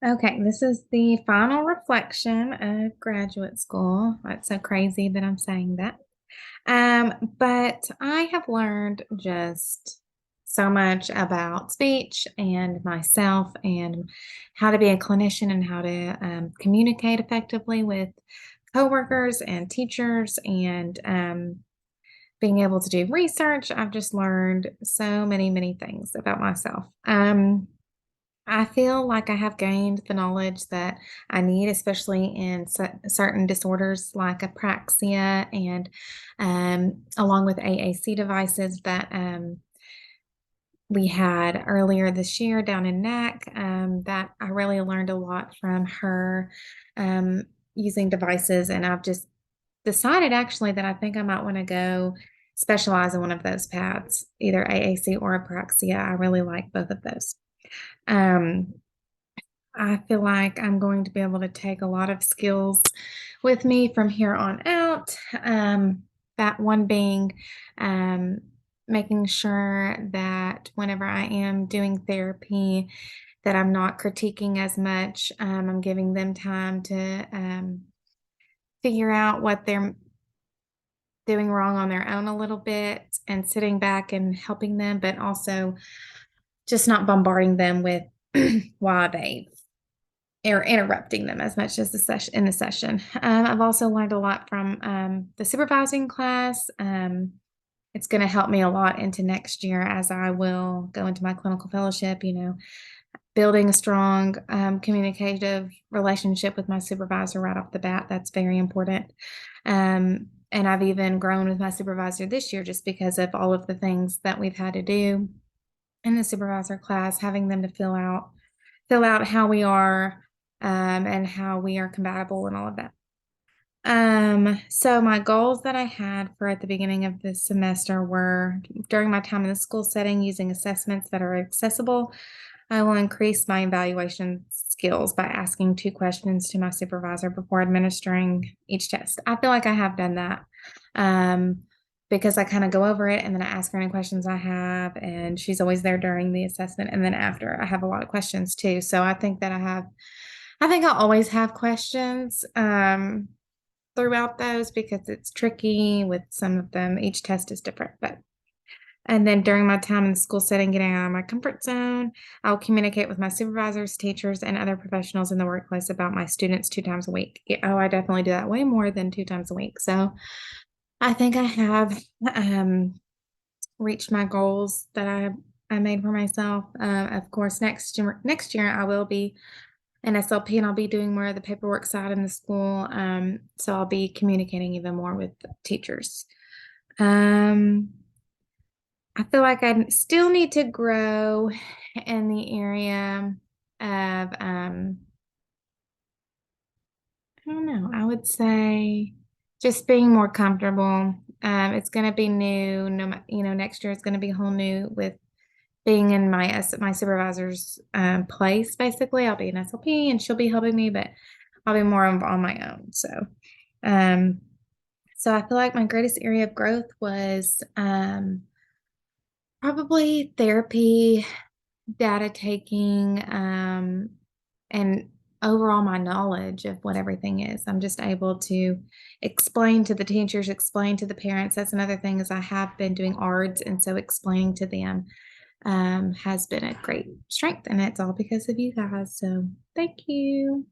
Okay, this is the final reflection of graduate school. That's so crazy that I'm saying that. But I have learned just so much about speech and myself and how to be a clinician and how to communicate effectively with coworkers and teachers and being able to do research. I've just learned so many things about myself. I feel like I have gained the knowledge that I need, especially in certain disorders like apraxia and along with AAC devices that we had earlier this year down in NAC. That I really learned a lot from her um, using devices, and I've just decided actually that I think I might want to go specialize in one of those paths, either AAC or apraxia. I really like both of those. Um, I feel like I'm going to be able to take a lot of skills with me from here on out. That one being um, making sure that whenever I am doing therapy, that I'm not critiquing as much. I'm giving them time to figure out what they're doing wrong on their own a little bit and sitting back and helping them, but also just not bombarding them with why they or interrupting them as much as the session in the session. I've also learned a lot from the supervising class. It's going to help me a lot into next year as I will go into my clinical fellowship. Building a strong communicative relationship with my supervisor right off the bat. That's very important. And I've even grown with my supervisor this year just because of all of the things that we've had to do in the supervisor class, having them to fill out how we are and how we are compatible and all of that. So my goals that I had for at the beginning of this semester were during my time in the school setting, using assessments that are accessible. I will increase my evaluation skills by asking 2 questions to my supervisor before administering each test. I feel like I have done that. Um, because I kind of go over it and then I ask her any questions I have, and she's always there during the assessment. And then after, I have a lot of questions too. So I think that I think I'll always have questions throughout those because it's tricky with some of them. Each test is different. And then during my time in the school setting, getting out of my comfort zone, I'll communicate with my supervisors, teachers, and other professionals in the workplace about my students 2 times a week. Oh, I definitely do that way more than 2 times a week. So I think I have um, reached my goals that I made for myself. Of course, next year I will be an SLP and I'll be doing more of the paperwork side in the school. So I'll be communicating even more with teachers. Um, I feel like I still need to grow in the area of I don't know. I would say just being more comfortable. It's going to be new. Next year is going to be whole new with being in my supervisor's place. Basically, I'll be an SLP and she'll be helping me, but I'll be more on my own. Um, so I feel like my greatest area of growth was probably therapy, data taking, and overall my knowledge of what everything is. I'm just able to explain to the teachers, explain to the parents. That's another thing is I have been doing ARDS, and so explaining to them has been a great strength, and it's all because of you guys. So thank you.